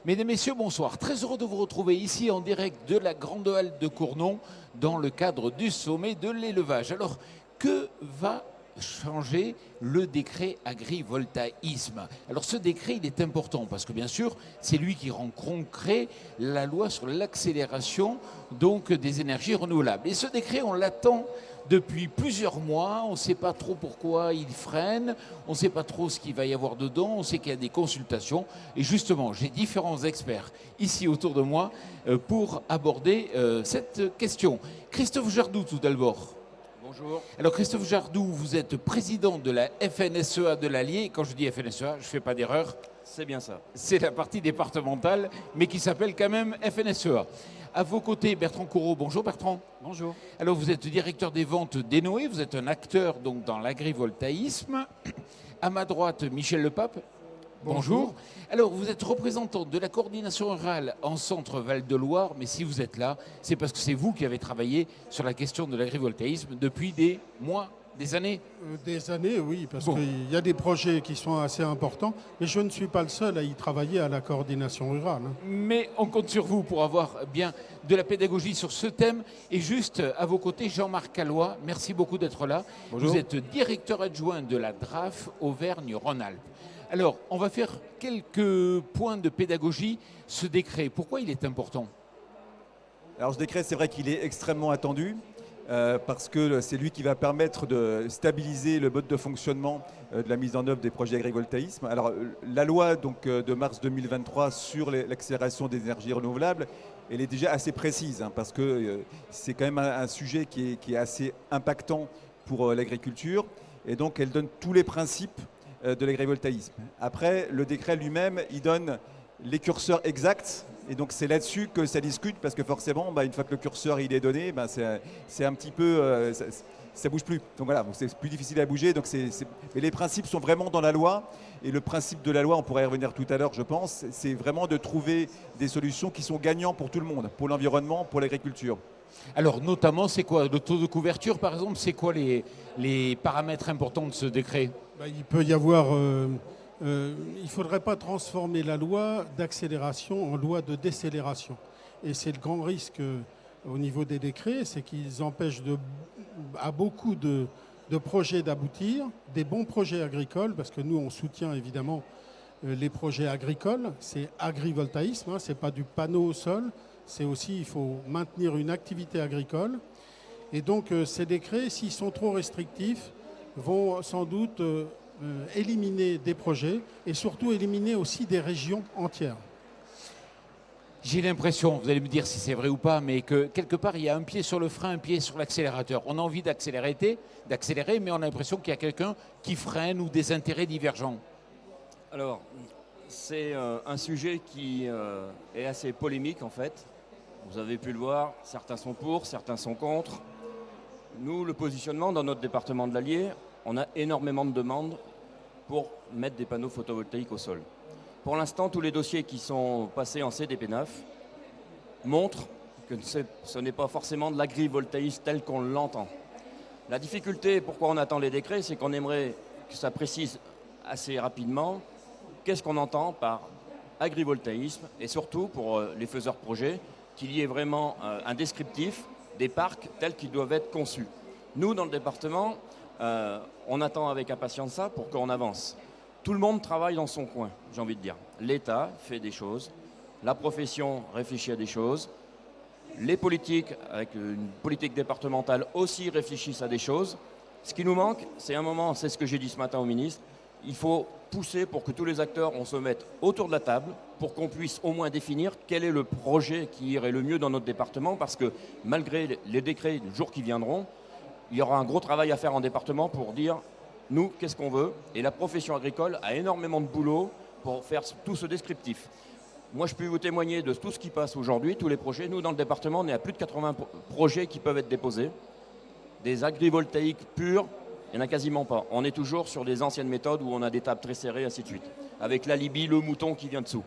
Mesdames, Messieurs, bonsoir. Très heureux de vous retrouver ici en direct de la Grande Halle de Cournon dans le cadre du sommet de l'élevage. Alors, que va changer le décret agrivoltaïsme? Alors ce décret, il est important parce que bien sûr, c'est lui qui rend concret la loi sur l'accélération donc des énergies renouvelables. Et ce décret, on l'attend depuis plusieurs mois, on ne sait pas trop pourquoi il freine, on ne sait pas trop ce qu'il va y avoir dedans, on sait qu'il y a des consultations. Et justement, j'ai différents experts ici autour de moi pour aborder cette question. Christophe Jardou tout d'abord. Bonjour. Alors Christophe Jardou, vous êtes président de la FNSEA de l'Allier. Quand je dis FNSEA, je ne fais pas d'erreur. C'est bien ça. C'est la partie départementale, mais qui s'appelle quand même FNSEA. À vos côtés, Bertrand Corot. Bonjour Bertrand. Bonjour. Alors vous êtes directeur des ventes d'Enoé, vous êtes un acteur donc dans l'agrivoltaïsme. À ma droite, Michel Lepape. Bonjour. Alors vous êtes représentant de la coordination rurale en centre Val-de-Loire, mais si vous êtes là, c'est parce que c'est vous qui avez travaillé sur la question de l'agrivoltaïsme depuis des mois, des années. Des années, oui, parce qu'il y a des projets qui sont assez importants, mais je ne suis pas le seul à y travailler à la coordination rurale. Mais on compte sur vous pour avoir bien de la pédagogie sur ce thème. Et juste à vos côtés, Jean-Marc Callois, merci beaucoup d'être là. Bonjour. Vous êtes directeur adjoint de la DRAF Auvergne-Rhône-Alpes. Alors, on va faire quelques points de pédagogie. Ce décret, pourquoi il est important? Alors ce décret, c'est vrai qu'il est extrêmement attendu parce que c'est lui qui va permettre de stabiliser le mode de fonctionnement de la mise en œuvre des projets agrivoltaïsme. Alors la loi donc, de mars 2023 sur l'accélération des énergies renouvelables, elle est déjà assez précise parce que c'est quand même un sujet qui est assez impactant pour l'agriculture et donc elle donne tous les principes de l'agrivoltaïsme. Après, le décret lui-même, il donne les curseurs exacts. Et donc c'est là-dessus que ça discute, parce que forcément, une fois que le curseur il est donné, c'est un petit peu, ça bouge plus. Donc voilà, c'est plus difficile à bouger. Donc mais les principes sont vraiment dans la loi. Et le principe de la loi, on pourrait y revenir tout à l'heure, je pense, c'est vraiment de trouver des solutions qui sont gagnantes pour tout le monde, pour l'environnement, pour l'agriculture. Alors, notamment, c'est quoi? Le taux de couverture, par exemple, c'est quoi les paramètres importants de ce décret? Il peut y avoir... il ne faudrait pas transformer la loi d'accélération en loi de décélération. Et c'est le grand risque au niveau des décrets, c'est qu'ils empêchent à beaucoup de projets d'aboutir, des bons projets agricoles, parce que nous, on soutient évidemment les projets agricoles. C'est agrivoltaïsme, ce n'est pas du panneau au sol. C'est aussi, il faut maintenir une activité agricole. Et donc, ces décrets, s'ils sont trop restrictifs, vont sans doute éliminer des projets et surtout éliminer aussi des régions entières. J'ai l'impression, vous allez me dire si c'est vrai ou pas, mais que quelque part, il y a un pied sur le frein, un pied sur l'accélérateur. On a envie d'accélérer, mais on a l'impression qu'il y a quelqu'un qui freine ou des intérêts divergents. Alors, c'est un sujet qui est assez polémique en fait. Vous avez pu le voir, certains sont pour, certains sont contre. Nous, le positionnement dans notre département de l'Allier, on a énormément de demandes pour mettre des panneaux photovoltaïques au sol. Pour l'instant, tous les dossiers qui sont passés en CDP9 montrent que ce n'est pas forcément de l'agrivoltaïsme tel qu'on l'entend. La difficulté, pourquoi on attend les décrets, c'est qu'on aimerait que ça précise assez rapidement qu'est-ce qu'on entend par agrivoltaïsme et surtout pour les faiseurs de projets, qu'il y ait vraiment un descriptif des parcs tels qu'ils doivent être conçus. Nous, dans le département, on attend avec impatience ça pour qu'on avance. Tout le monde travaille dans son coin, j'ai envie de dire. L'État fait des choses, la profession réfléchit à des choses, les politiques, avec une politique départementale aussi, réfléchissent à des choses. Ce qui nous manque, c'est un moment, c'est ce que j'ai dit ce matin au ministre, il faut pousser pour que tous les acteurs, on se mette autour de la table pour qu'on puisse au moins définir quel est le projet qui irait le mieux dans notre département, parce que malgré les décrets du jour qui viendront, il y aura un gros travail à faire en département pour dire, nous, qu'est-ce qu'on veut? Et la profession agricole a énormément de boulot pour faire tout ce descriptif. Moi, je peux vous témoigner de tout ce qui passe aujourd'hui, tous les projets. Nous, dans le département, on est à plus de 80 projets qui peuvent être déposés. Des agrivoltaïques purs, il n'y en a quasiment pas. On est toujours sur des anciennes méthodes où on a des tables très serrées, ainsi de suite. Avec l'alibi, le mouton qui vient dessous.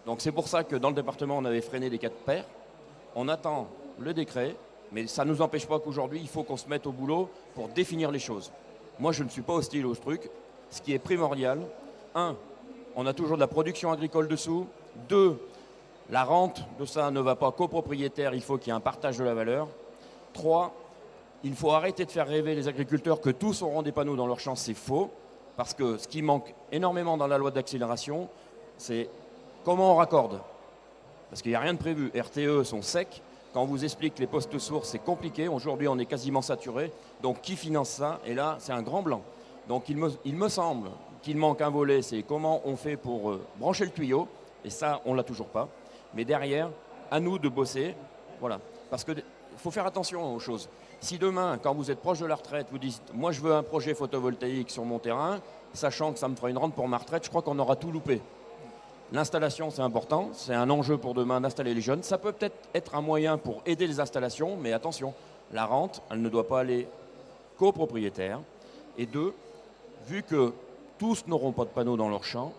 Donc c'est pour ça que dans le département, on avait freiné des 4 paires. On attend le décret, mais ça ne nous empêche pas qu'aujourd'hui, il faut qu'on se mette au boulot pour définir les choses. Moi, je ne suis pas hostile au truc. Ce qui est primordial, 1, on a toujours de la production agricole dessous. 2, La rente de ça ne va pas qu'aux propriétaires, il faut qu'il y ait un partage de la valeur. 3, il faut arrêter de faire rêver les agriculteurs que tous auront des panneaux dans leur champ, c'est faux. Parce que ce qui manque énormément dans la loi d'accélération, c'est comment on raccorde. Parce qu'il n'y a rien de prévu. RTE sont secs. Quand on vous explique que les postes sources, c'est compliqué. Aujourd'hui, on est quasiment saturé. Donc, qui finance ça? Et là, c'est un grand blanc. Donc, il me semble qu'il manque un volet, c'est comment on fait pour brancher le tuyau. Et ça, on ne l'a toujours pas. Mais derrière, à nous de bosser. Voilà. Parce qu'il faut faire attention aux choses. Si demain, quand vous êtes proche de la retraite, vous dites « moi, je veux un projet photovoltaïque sur mon terrain », sachant que ça me fera une rente pour ma retraite, je crois qu'on aura tout loupé. L'installation, c'est important. C'est un enjeu pour demain d'installer les jeunes. Ça peut peut-être être un moyen pour aider les installations, mais attention, la rente, elle ne doit pas aller qu'aux propriétaires. Et 2, vu que tous n'auront pas de panneaux dans leur champ,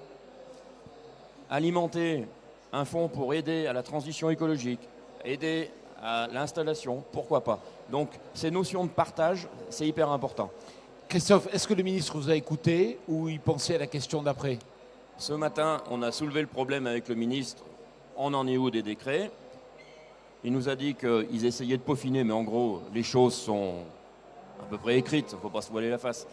alimenter un fonds pour aider à la transition écologique, aider à l'installation, pourquoi pas. Donc, ces notions de partage, c'est hyper important. Christophe, est-ce que le ministre vous a écouté ou il pensait à la question d'après? Ce matin, on a soulevé le problème avec le ministre. On en est où des décrets? Il nous a dit qu'ils essayaient de peaufiner, mais en gros, les choses sont à peu près écrites. Il ne faut pas se voiler la face.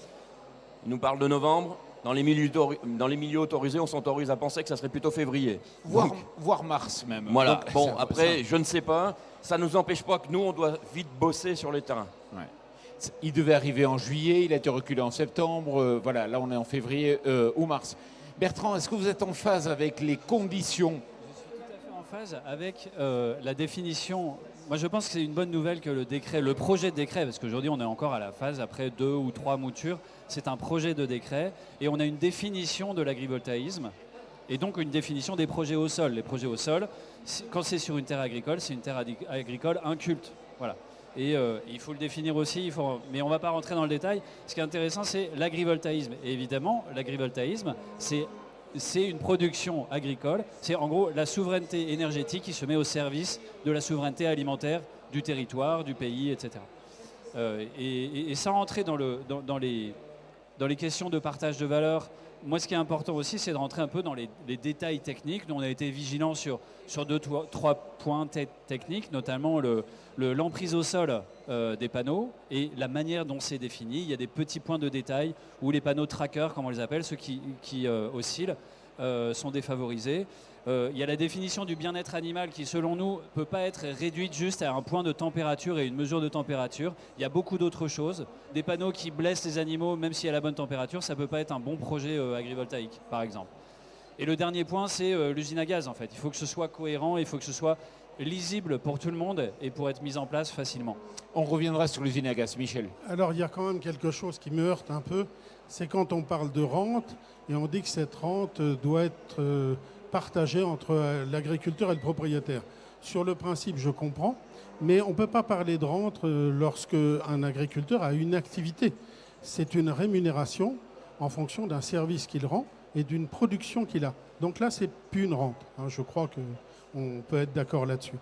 Il nous parle de novembre. Dans les milieux autorisés, on s'autorise à penser que ça serait plutôt février. Voire mars même. Voilà. Donc, bon, après, je ne sais pas. Ça ne nous empêche pas que nous, on doit vite bosser sur les terrains. Ouais. Il devait arriver en juillet, il a été reculé en septembre. Voilà, là on est en février ou mars. Bertrand, est-ce que vous êtes en phase avec les conditions? Je suis tout à fait en phase avec la définition. Moi, je pense que c'est une bonne nouvelle que le projet de décret, parce qu'aujourd'hui, on est encore à la phase, après 2 ou 3 moutures, c'est un projet de décret, et on a une définition de l'agrivoltaïsme, et donc une définition des projets au sol. Les projets au sol, quand c'est sur une terre agricole, c'est une terre agricole inculte. Voilà. Et il faut le définir aussi, mais on ne va pas rentrer dans le détail. Ce qui est intéressant, c'est l'agrivoltaïsme. Et évidemment, l'agrivoltaïsme, c'est une production agricole. C'est en gros la souveraineté énergétique qui se met au service de la souveraineté alimentaire du territoire, du pays, etc. Et sans rentrer dans les questions de partage de valeur, moi, ce qui est important aussi, c'est de rentrer un peu dans les détails techniques. Nous, on a été vigilants sur 2-3 points techniques, notamment l'emprise au sol des panneaux et la manière dont c'est défini. Il y a des petits points de détail où les panneaux trackers, comme on les appelle, ceux qui oscillent, sont défavorisés. Il y a la définition du bien-être animal qui, selon nous, ne peut pas être réduite juste à un point de température et une mesure de température. Il y a beaucoup d'autres choses. Des panneaux qui blessent les animaux, même s'il y a la bonne température, ça ne peut pas être un bon projet agrivoltaïque, par exemple. Et le dernier point, c'est l'usine à gaz, en fait. Il faut que ce soit cohérent, il faut que ce soit lisible pour tout le monde et pour être mis en place facilement. On reviendra sur l'usine à gaz. Michel. Alors, il y a quand même quelque chose qui me heurte un peu, c'est quand on parle de rente et on dit que cette rente doit être partagée entre l'agriculteur et le propriétaire. Sur le principe, je comprends, mais on ne peut pas parler de rente lorsque un agriculteur a une activité. C'est une rémunération en fonction d'un service qu'il rend et d'une production qu'il a. Donc là, c'est plus une rente. Je crois qu'on peut être d'accord là-dessus.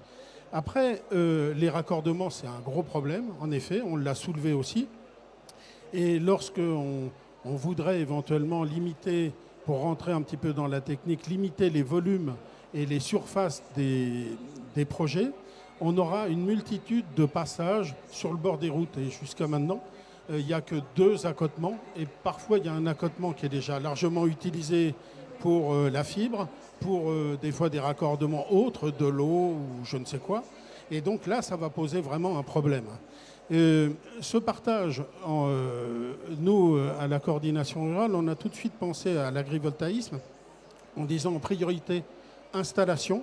Après, les raccordements, c'est un gros problème. En effet, on l'a soulevé aussi. Et lorsqu'on voudrait éventuellement limiter, pour rentrer un petit peu dans la technique, limiter les volumes et les surfaces des projets, on aura une multitude de passages sur le bord des routes. Et jusqu'à maintenant, il n'y a que 2 accotements. Et parfois, il y a un accotement qui est déjà largement utilisé pour la fibre, pour des fois des raccordements autres, de l'eau ou je ne sais quoi. Et donc là, ça va poser vraiment un problème. Ce partage, nous, à la coordination rurale, on a tout de suite pensé à l'agrivoltaïsme en disant en priorité installation,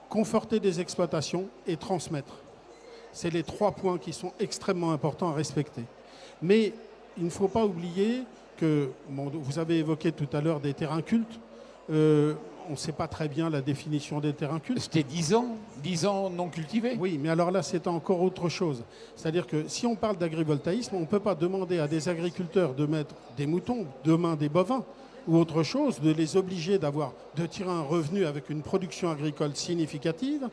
conforter des exploitations et transmettre. C'est les 3 points qui sont extrêmement importants à respecter. Mais il ne faut pas oublier que, vous avez évoqué tout à l'heure des terrains cultes, on ne sait pas très bien la définition des terrains cultes. C'était 10 ans non cultivés. Oui, mais alors là, c'est encore autre chose. C'est-à-dire que si on parle d'agrivoltaïsme, on ne peut pas demander à des agriculteurs de mettre des moutons, demain des bovins ou autre chose, de les obliger de tirer un revenu avec une production agricole significative,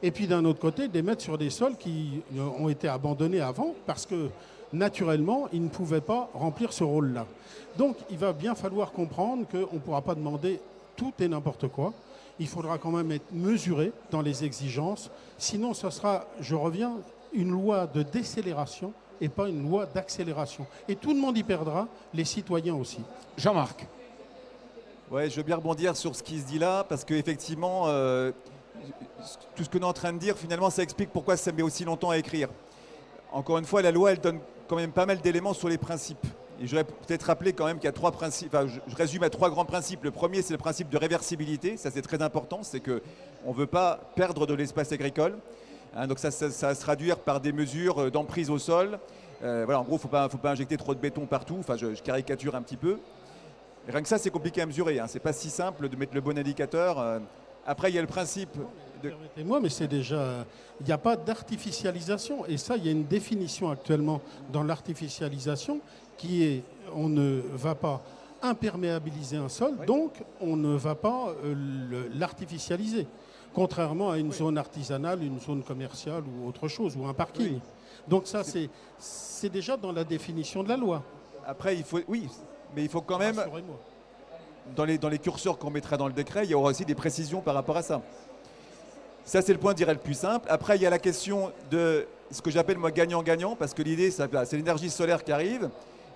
et puis d'un autre côté, de les mettre sur des sols qui ont été abandonnés avant parce que naturellement, ils ne pouvaient pas remplir ce rôle-là. Donc, il va bien falloir comprendre qu'on ne pourra pas demander tout et n'importe quoi. il faudra quand même être mesuré dans les exigences. Sinon, ce sera, je reviens, une loi de décélération et pas une loi d'accélération. Et tout le monde y perdra, les citoyens aussi. Jean-Marc. Ouais, je veux bien rebondir sur ce qui se dit là, parce qu'effectivement, tout ce qu'on est en train de dire, finalement, ça explique pourquoi ça met aussi longtemps à écrire. Encore une fois, la loi, elle donne quand même pas mal d'éléments sur les principes. Et je vais peut-être rappeler quand même qu'il y a 3 principes, enfin, je résume à 3 grands principes. Le premier, c'est le principe de réversibilité, ça c'est très important, c'est qu'on ne veut pas perdre de l'espace agricole. Hein, donc ça va se traduire par des mesures d'emprise au sol. Voilà, en gros, il ne faut pas injecter trop de béton partout, enfin je caricature un petit peu. Et rien que ça, c'est compliqué à mesurer, hein. C'est pas si simple de mettre le bon indicateur. Après, il y a le principe de... Permettez-moi, mais c'est déjà... Il n'y a pas d'artificialisation. Et ça, il y a une définition actuellement dans l'artificialisation qui est on ne va pas imperméabiliser un sol, oui. Donc on ne va pas l'artificialiser. Contrairement à une zone artisanale, une zone commerciale ou autre chose, ou un parking. Oui. Donc ça, c'est déjà dans la définition de la loi. Après, oui, mais il faut quand même... Dans les curseurs qu'on mettra dans le décret, il y aura aussi des précisions par rapport à ça. Ça, c'est le point, je dirais, le plus simple. Après, il y a la question de ce que j'appelle, moi, gagnant-gagnant, parce que l'idée, c'est l'énergie solaire qui arrive,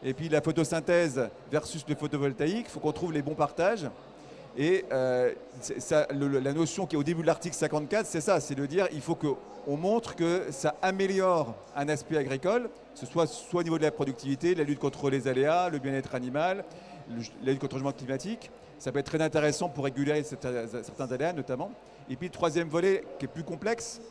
et puis la photosynthèse versus le photovoltaïque. Il faut qu'on trouve les bons partages. Et la notion qui est au début de l'article 54, c'est ça, c'est de dire il faut qu'on montre que ça améliore un aspect agricole, que ce soit au niveau de la productivité, la lutte contre les aléas, le bien-être animal, la lutte contre le changement climatique. Ça peut être très intéressant pour réguler certains aléas notamment. Et puis le troisième volet qui est plus complexe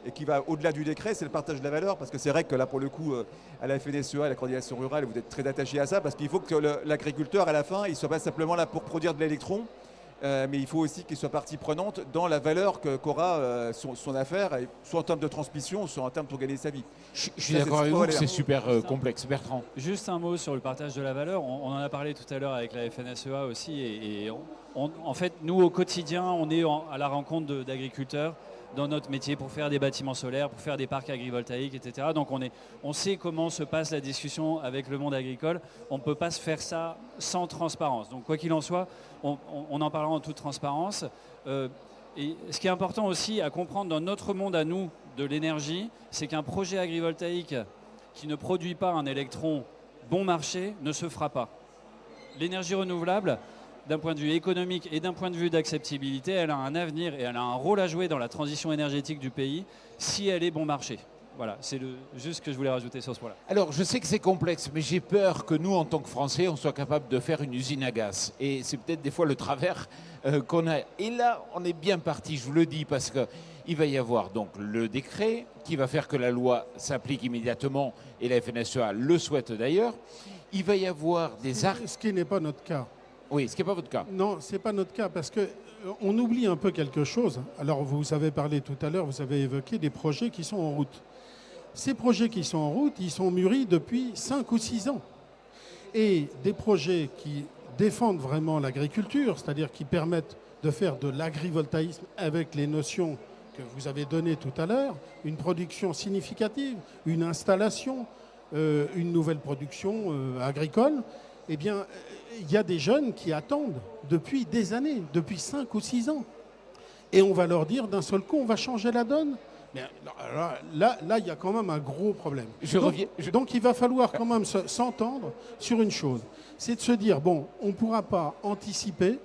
et qui va au-delà du décret, c'est le partage de la valeur. Parce que c'est vrai que là, pour le coup, à la FNSEA, à la coordination rurale, vous êtes très attaché à ça parce qu'il faut que l'agriculteur, à la fin, il ne soit pas simplement là pour produire de l'électron, mais il faut aussi qu'il soit partie prenante dans la valeur qu'aura son affaire, soit en termes de transmission, soit en termes pour gagner sa vie. Je suis d'accord avec vous que c'est super complexe. Bertrand. Juste un mot sur le partage de la valeur. On en a parlé tout à l'heure avec la FNSEA aussi. Et en fait, nous, au quotidien, on est à la rencontre d'agriculteurs dans notre métier pour faire des bâtiments solaires, pour faire des parcs agrivoltaïques, etc. Donc on sait comment se passe la discussion avec le monde agricole. On ne peut pas se faire ça sans transparence. Donc quoi qu'il en soit, on en parlera en toute transparence. Et ce qui est important aussi à comprendre dans notre monde à nous de l'énergie, c'est qu'un projet agrivoltaïque qui ne produit pas un électron bon marché ne se fera pas. L'énergie renouvelable, d'un point de vue économique et d'un point de vue d'acceptabilité, elle a un avenir et elle a un rôle à jouer dans la transition énergétique du pays si elle est bon marché. Voilà, c'est juste ce que je voulais rajouter sur ce point-là. Alors, je sais que c'est complexe, mais j'ai peur que nous, en tant que Français, on soit capable de faire une usine à gaz. Et c'est peut-être des fois le travers qu'on a. Et là, on est bien parti, je vous le dis, parce qu'il va y avoir donc le décret qui va faire que la loi s'applique immédiatement, et la FNSEA le souhaite d'ailleurs. Il va y avoir des arts... Ce qui n'est pas notre cas. Oui, ce qui n'est pas votre cas. Non, ce n'est pas notre cas, parce qu'on oublie un peu quelque chose. Alors, vous avez parlé tout à l'heure, vous avez évoqué des projets qui sont en route. Ces projets qui sont en route, ils sont mûris depuis 5 ou 6 ans. Et des projets qui défendent vraiment l'agriculture, c'est-à-dire qui permettent de faire de l'agrivoltaïsme avec les notions que vous avez données tout à l'heure, une production significative, une installation, une nouvelle production agricole, eh bien, il y a des jeunes qui attendent depuis des années, depuis 5 ou 6 ans. Et on va leur dire d'un seul coup, on va changer la donne. Mais là, il y a quand même un gros problème. Donc, il va falloir quand même s'entendre sur une chose. C'est de se dire, bon, on ne pourra pas anticiper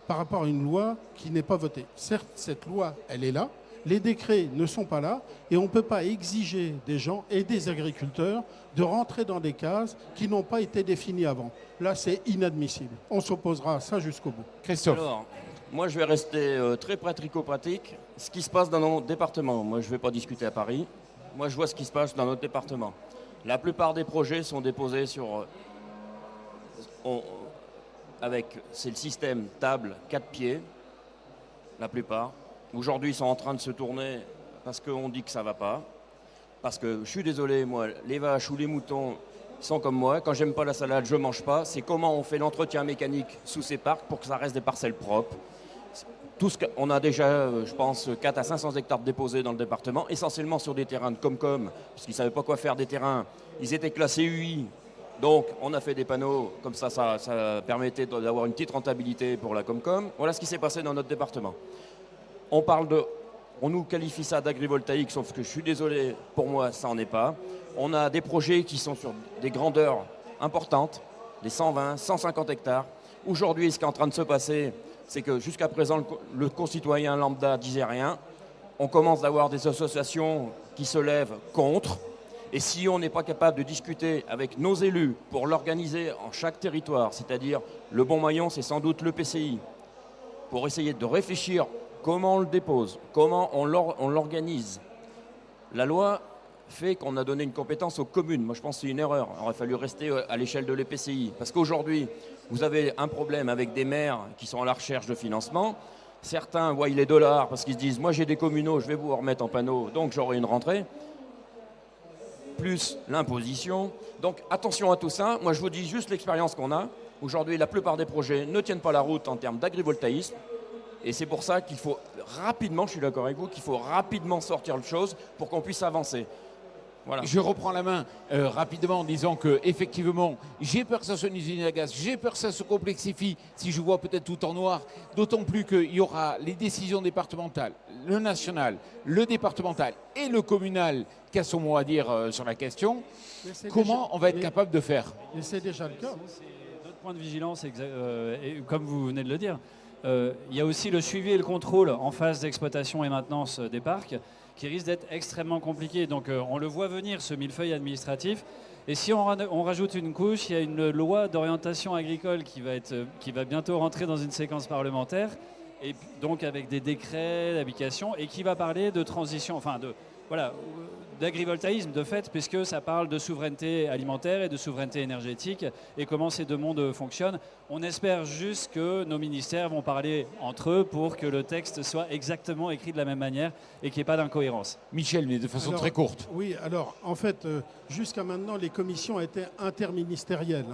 par rapport à une loi qui n'est pas votée. Certes, cette loi, elle est là. Les décrets ne sont pas là. Et on ne peut pas exiger des gens et des agriculteurs de rentrer dans des cases qui n'ont pas été définies avant. Là, c'est inadmissible. On s'opposera à ça jusqu'au bout. Christophe. Alors, moi, je vais rester très pratico-pratique. Ce qui se passe dans nos départements, moi, je ne vais pas discuter à Paris. Moi, je vois ce qui se passe dans notre département. La plupart des projets sont déposés sur... c'est le système table, 4 pieds, la plupart. Aujourd'hui, ils sont en train de se tourner parce qu'on dit que ça ne va pas. Parce que, je suis désolé, moi, les vaches ou les moutons sont comme moi. Quand j'aime pas la salade, je ne mange pas. C'est comment on fait l'entretien mécanique sous ces parcs pour que ça reste des parcelles propres. On a déjà, je pense, 4 à 500 hectares déposés dans le département, essentiellement sur des terrains de Comcom, parce qu'ils ne savaient pas quoi faire des terrains. Ils étaient classés UI, donc on a fait des panneaux, comme ça permettait d'avoir une petite rentabilité pour la Comcom. Voilà ce qui s'est passé dans notre département. On nous qualifie ça d'agrivoltaïque, sauf que je suis désolé, pour moi, ça n'en est pas. On a des projets qui sont sur des grandeurs importantes, des 120, 150 hectares. Aujourd'hui, ce qui est en train de se passer, c'est que jusqu'à présent, le concitoyen lambda disait rien. On commence d'avoir des associations qui se lèvent contre. Et si on n'est pas capable de discuter avec nos élus pour l'organiser en chaque territoire, c'est-à-dire le bon maillon, c'est sans doute le PCI, pour essayer de réfléchir comment on le dépose, comment on l'organise. La loi fait qu'on a donné une compétence aux communes. Moi, je pense que c'est une erreur. Il aurait fallu rester à l'échelle de l'EPCI. Parce qu'aujourd'hui, vous avez un problème avec des maires qui sont à la recherche de financement. Certains voient les dollars parce qu'ils se disent « moi j'ai des communaux, je vais vous remettre en panneau, donc j'aurai une rentrée ». Plus l'imposition. Donc attention à tout ça. Moi, je vous dis juste l'expérience qu'on a. Aujourd'hui, la plupart des projets ne tiennent pas la route en termes d'agrivoltaïsme. Et c'est pour ça qu'il faut rapidement, je suis d'accord avec vous, qu'il faut rapidement sortir le chose pour qu'on puisse avancer. Voilà. Je reprends la main rapidement en disant que effectivement, j'ai peur que ça soit une usine à gaz, j'ai peur que ça se complexifie si je vois peut-être tout en noir, d'autant plus qu'il y aura les décisions départementales, le national, le départemental et le communal qui a son mot à dire sur la question. Comment on va être capable de faire? Et c'est déjà le cas. C'est notre point de vigilance, et comme vous venez de le dire. Il y a aussi le suivi et le contrôle en phase d'exploitation et maintenance des parcs qui risque d'être extrêmement compliqué. Donc on le voit venir, ce millefeuille administratif. Et si on rajoute une couche, il y a une loi d'orientation agricole qui va bientôt rentrer dans une séquence parlementaire, et donc avec des décrets d'application, et qui va parler de transition, enfin d'agrivoltaïsme de fait, puisque ça parle de souveraineté alimentaire et de souveraineté énergétique et comment ces deux mondes fonctionnent. On espère juste que nos ministères vont parler entre eux pour que le texte soit exactement écrit de la même manière et qu'il n'y ait pas d'incohérence. Michel, mais de façon très courte. Oui, alors en fait, jusqu'à maintenant, les commissions étaient interministérielles.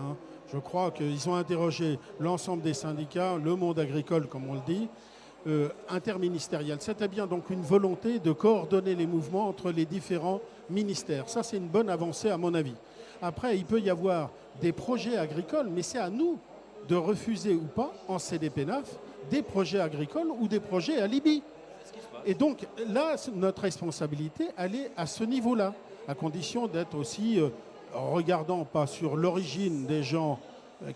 Je crois qu'ils ont interrogé l'ensemble des syndicats, le monde agricole, comme on le dit, interministériel. C'était bien donc une volonté de coordonner les mouvements entre les différents ministères. Ça, c'est une bonne avancée à mon avis. Après, il peut y avoir des projets agricoles, mais c'est à nous de refuser ou pas, en CDPENAF, des projets agricoles ou des projets à Libye. Et donc là, notre responsabilité, elle est à ce niveau-là, à condition d'être aussi, regardant pas sur l'origine des gens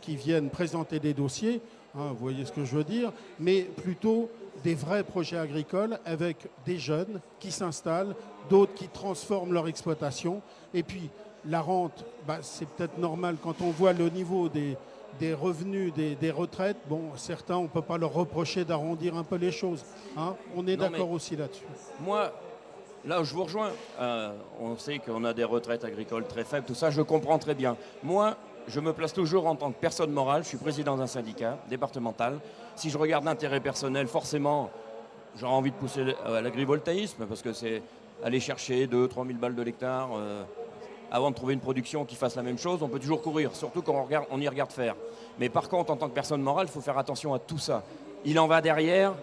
qui viennent présenter des dossiers, vous voyez ce que je veux dire, mais plutôt des vrais projets agricoles avec des jeunes qui s'installent, d'autres qui transforment leur exploitation. Et puis la rente, c'est peut-être normal quand on voit le niveau des revenus, des retraites. Bon, certains, on ne peut pas leur reprocher d'arrondir un peu les choses. On est d'accord aussi là-dessus. Moi, là où je vous rejoins, on sait qu'on a des retraites agricoles très faibles, tout ça, je comprends très bien. Moi, je me place toujours en tant que personne morale. Je suis président d'un syndicat départemental. Si je regarde l'intérêt personnel, forcément, j'aurais envie de pousser à l'agrivoltaïsme parce que c'est aller chercher 2-3 000 balles de l'hectare avant de trouver une production qui fasse la même chose. On peut toujours courir, surtout quand on y regarde faire. Mais par contre, en tant que personne morale, il faut faire attention à tout ça. Il en va derrière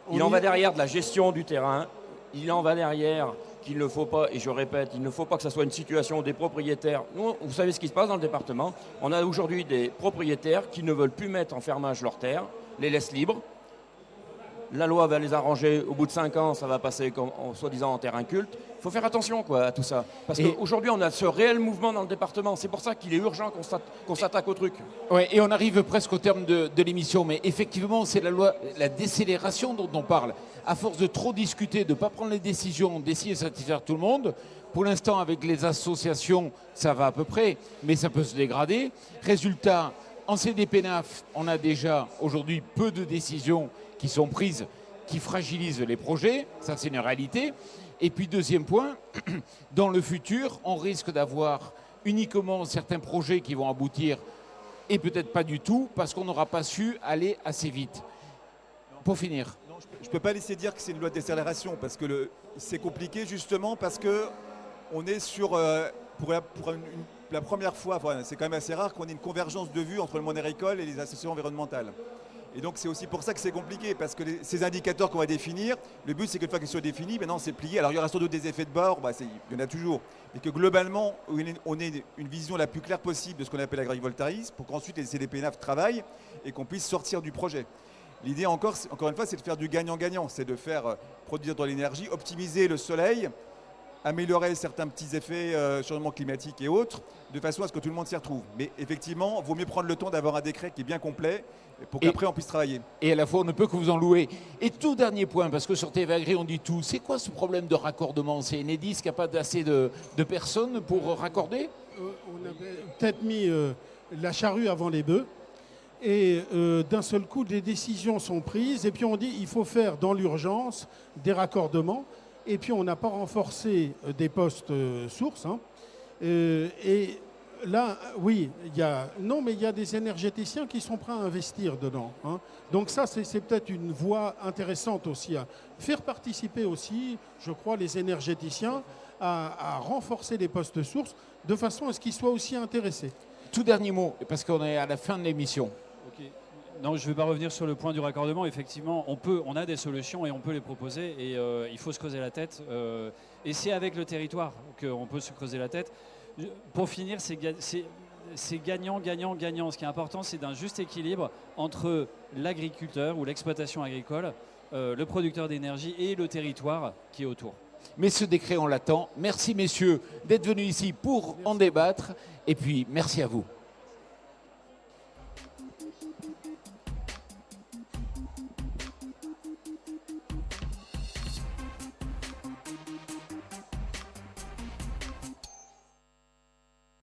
de la gestion du terrain. Il en va derrière qu'il ne faut pas, et je répète, il ne faut pas que ça soit une situation où des propriétaires... Nous, vous savez ce qui se passe dans le département. On a aujourd'hui des propriétaires qui ne veulent plus mettre en fermage leurs terres, les laissent libres. La loi va les arranger. Au bout de 5 ans, ça va passer soi-disant en terrain culte. Il faut faire attention à tout ça. Parce qu'aujourd'hui, on a ce réel mouvement dans le département. C'est pour ça qu'il est urgent qu'on s'attaque au truc. Ouais, et on arrive presque au terme de l'émission. Mais effectivement, c'est la loi, la décélération dont on parle. À force de trop discuter, de ne pas prendre les décisions, d'essayer de satisfaire tout le monde, pour l'instant, avec les associations, ça va à peu près, mais ça peut se dégrader. Résultat, en CDPENAF, on a déjà aujourd'hui peu de décisions qui sont prises, qui fragilisent les projets. Ça, c'est une réalité. Et puis, deuxième point, dans le futur, on risque d'avoir uniquement certains projets qui vont aboutir et peut-être pas du tout parce qu'on n'aura pas su aller assez vite. Pour finir. Non, je ne peux pas laisser dire que c'est une loi de décélération parce que c'est compliqué justement parce qu'on est sur, pour la première fois, c'est quand même assez rare qu'on ait une convergence de vues entre le monde agricole et les associations environnementales. Et donc c'est aussi pour ça que c'est compliqué, parce que ces indicateurs qu'on va définir, le but c'est qu'une fois qu'ils soient définis, maintenant c'est plié. Alors il y aura sans doute des effets de bord, il y en a toujours, mais que globalement on ait une vision la plus claire possible de ce qu'on appelle l'agrivoltaïsme, pour qu'ensuite les CDPENAF travaillent et qu'on puisse sortir du projet. L'idée encore une fois, c'est de faire du gagnant-gagnant. C'est de faire produire de l'énergie, optimiser le soleil, améliorer certains petits effets, changement climatique et autres, de façon à ce que tout le monde s'y retrouve. Mais effectivement, il vaut mieux prendre le temps d'avoir un décret qui est bien complet pour qu'après on puisse travailler. Et à la fois, on ne peut que vous en louer. Et tout dernier point, parce que sur TV Agri, on dit tout. C'est quoi ce problème de raccordement? C'est Enedis qui n'a pas assez de personnes pour raccorder? On avait peut-être mis la charrue avant les bœufs. Et d'un seul coup, des décisions sont prises. Et puis on dit il faut faire dans l'urgence des raccordements. Et puis on n'a pas renforcé des postes sources. Hein. Et là, oui, il y a des énergéticiens qui sont prêts à investir dedans. Hein. Donc ça, c'est peut-être une voie intéressante aussi à faire participer aussi, je crois, les énergéticiens à renforcer les postes sources de façon à ce qu'ils soient aussi intéressés. Tout dernier mot, parce qu'on est à la fin de l'émission. Ok. Non, je ne vais pas revenir sur le point du raccordement. Effectivement, on a des solutions et on peut les proposer. Et il faut se creuser la tête. Et c'est avec le territoire qu'on peut se creuser la tête. Pour finir, c'est gagnant, gagnant, gagnant. Ce qui est important, c'est d'un juste équilibre entre l'agriculteur ou l'exploitation agricole, le producteur d'énergie et le territoire qui est autour. Mais ce décret, on l'attend. Merci, messieurs, d'être venus ici pour en débattre. Et puis, merci à vous.